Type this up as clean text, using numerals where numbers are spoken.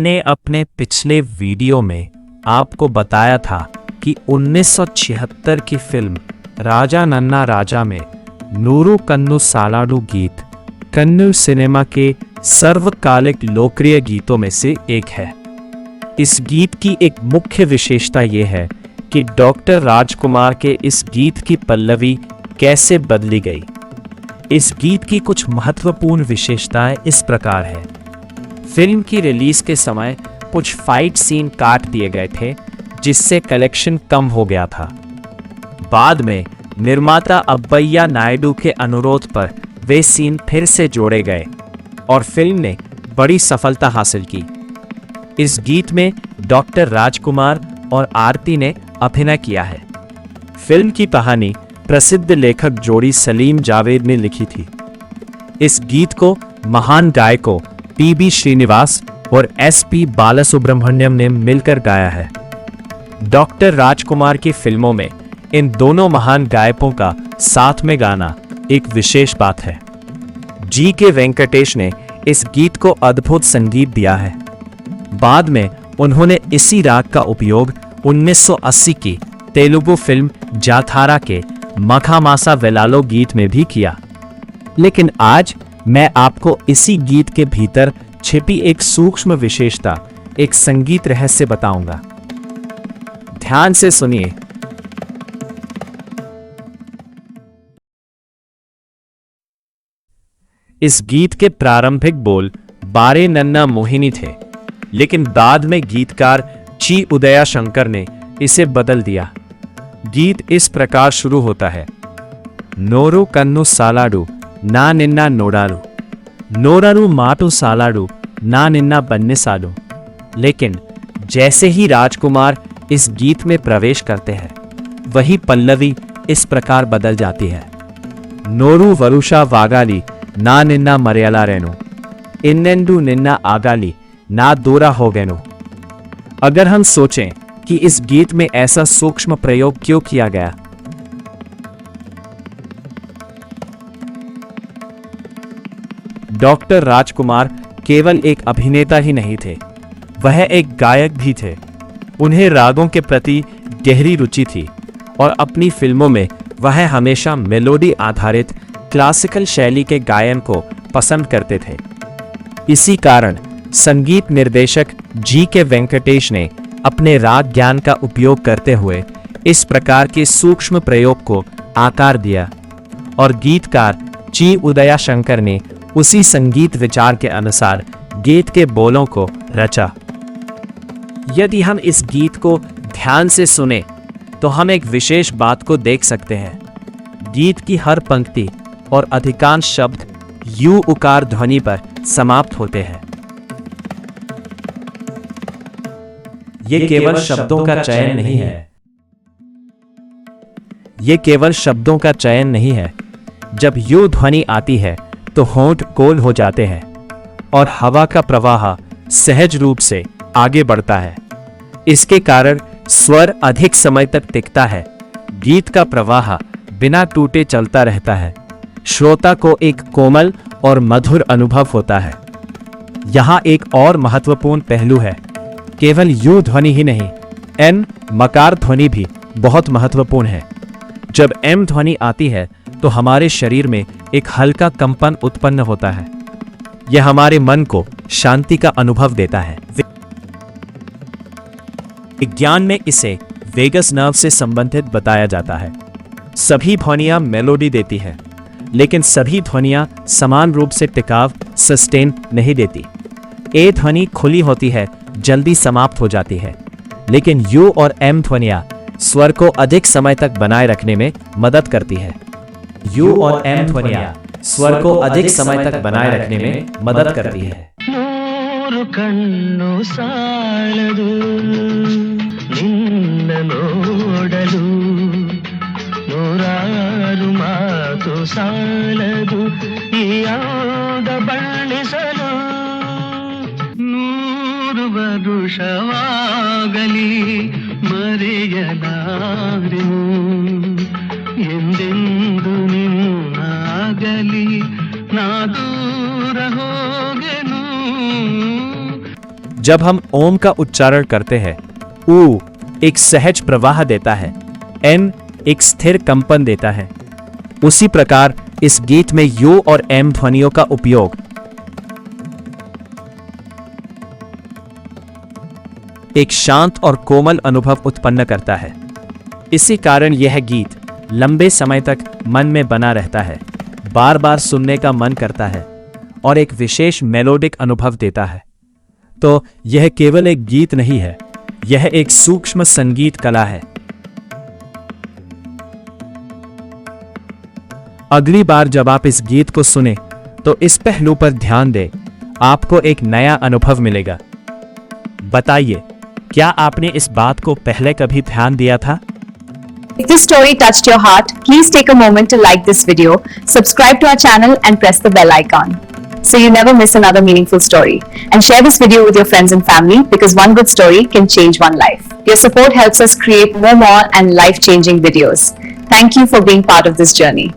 मैंने अपने पिछले वीडियो में आपको बताया था कि 1976 की फिल्म राजा नन्ना राजा में नूरू कन्नू सालाडू गीत कन्नूर सिनेमा के सर्वकालिक लोकप्रिय गीतों में से एक है। इस गीत की एक मुख्य विशेषता यह है कि डॉक्टर राजकुमार के इस गीत की पल्लवी कैसे बदली गई। इस गीत की कुछ महत्वपूर्ण विशेषताएं इस प्रकार है। फिल्म की रिलीज के समय कुछ फाइट सीन काट दिए गए थे, जिससे कलेक्शन कम हो गया था। बाद में निर्माता अब्बैया नायडू के अनुरोध पर वे सीन फिर से जोड़े गए और फिल्म ने बड़ी सफलता हासिल की। इस गीत में डॉक्टर राजकुमार और आरती ने अभिनय किया है। फिल्म की कहानी प्रसिद्ध लेखक जोड़ी सलीम जावेद ने लिखी थी। इस गीत को महान गायकों पीबी श्रीनिवास और एसपी बालासुब्रमण्यम ने मिलकर गाया है। डॉक्टर राजकुमार की फिल्मों में इन दोनों महान गायकों का साथ में गाना एक विशेष बात है। जी.के. वेंकटेश ने इस गीत को अद्भुत संगीत दिया है। बाद में उन्होंने इसी राग का उपयोग 1980 की तेलुगु फिल्म जाथारा के मखामासा वेलालो गीत में भी किया। लेकिन आज मैं आपको इसी गीत के भीतर छिपी एक सूक्ष्म विशेषता, एक संगीत रहस्य बताऊंगा। ध्यान से सुनिए। इस गीत के प्रारंभिक बोल बारे नन्ना मोहिनी थे, लेकिन बाद में गीतकार ची उदया शंकर ने इसे बदल दिया। गीत इस प्रकार शुरू होता है। नोरू कन्नू सालाडू ना निन्ना नोडारू, नोरारू माटू सालाडू ना निन्ना बन्ने सालू। लेकिन जैसे ही राजकुमार इस गीत में प्रवेश करते हैं, वही पल्लवी इस प्रकार बदल जाती है। नोरू वरुषा वागाली ना निन्ना मरियला रेनु, इन्नेंडू निन्ना आगाली ना दूरा हो गैनु। अगर हम सोचें कि इस गीत में ऐसा सूक्ष्म प्रयोग क्यों किया गया, डॉक्टर राजकुमार केवल एक अभिनेता ही नहीं थे, वह एक गायक भी थे। उन्हें रागों के प्रति गहरी रुचि थी और अपनी फिल्मों में वह हमेशा मेलोडी आधारित क्लासिकल शैली के गायन को पसंद करते थे। इसी कारण संगीत निर्देशक जी.के. वेंकटेश ने अपने राग ज्ञान का उपयोग करते हुए इस प्रकार के सूक्ष्म प्रयोग को आकार दिया और गीतकार ची उदया शंकर ने उसी संगीत विचार के अनुसार गीत के बोलों को रचा। यदि हम इस गीत को ध्यान से सुने तो हम एक विशेष बात को देख सकते हैं। गीत की हर पंक्ति और अधिकांश शब्द यू उकार ध्वनि पर समाप्त होते हैं। ये केवल शब्दों का चयन नहीं है। ये केवल शब्दों का चयन नहीं है। जब यू ध्वनि आती है तो होंठ गोल हो जाते हैं और हवा का प्रवाह सहज रूप से आगे बढ़ता है। इसके कारण स्वर अधिक समय तक टिकता है। गीत का प्रवाह बिना टूटे चलता रहता है। श्रोता को एक कोमल और मधुर अनुभव होता है। यहाँ एक और महत्वपूर्ण पहलू है। केवल यू ध्वनि ही नहीं, एन मकार ध्वनि भी बहुत महत्वपूर्ण है। जब एम ध्वनि आती है तो हमारे शरीर में एक हल्का कंपन उत्पन्न होता है। यह हमारे मन को शांति का अनुभव देता है। विज्ञान में इसे वेगस नर्व से संबंधित बताया जाता है। सभी ध्वनियां मेलोडी देती है, लेकिन सभी ध्वनियां समान रूप से टिकाव सस्टेन नहीं देती। ए ध्वनि खुली होती है, जल्दी समाप्त हो जाती है, लेकिन यू और एम ध्वनियां स्वर को अधिक समय तक बनाए रखने में मदद करती है। यू और एम ध्वनियां स्वर को अधिक समय तक बनाए रखने में मदद करती है। नूरू कन्नू सालदू निन्न नोडलू, नूरारू मातु सालदू ಈ ಆದ ಬಣ್ಣಿಸಲು, ನೂರು ವರುಷವಾಗಲಿ ಮರೆಯಲಾರೆನು, ಎಂದೆಂದು ನಿನ್ನಾಗಲಿ ನಾ ದೂರ ಹೋಗೆನು। जब हम ओम का उच्चारण करते हैं, ऊ एक सहज प्रवाह देता है, एम एक स्थिर कंपन देता है। उसी प्रकार इस गीत में यू और एम ध्वनियों का उपयोग एक शांत और कोमल अनुभव उत्पन्न करता है। इसी कारण यह गीत लंबे समय तक मन में बना रहता है, बार बार सुनने का मन करता है और एक विशेष मेलोडिक अनुभव देता है। तो यह केवल एक गीत नहीं है, यह एक सूक्ष्म संगीत कला है। अगली बार जब आप इस गीत को सुने तो इस पहलू पर ध्यान दें, आपको एक नया अनुभव मिलेगा। बताइए, क्या आपने इस बात को पहले कभी ध्यान दिया था? If this story touched your heart, please take a moment to like this video, subscribe to our channel and press the bell icon so you never miss another meaningful story. And share this video with your friends and family because one good story can change one life. Your support helps us create more and life-changing videos. Thank you for being part of this journey.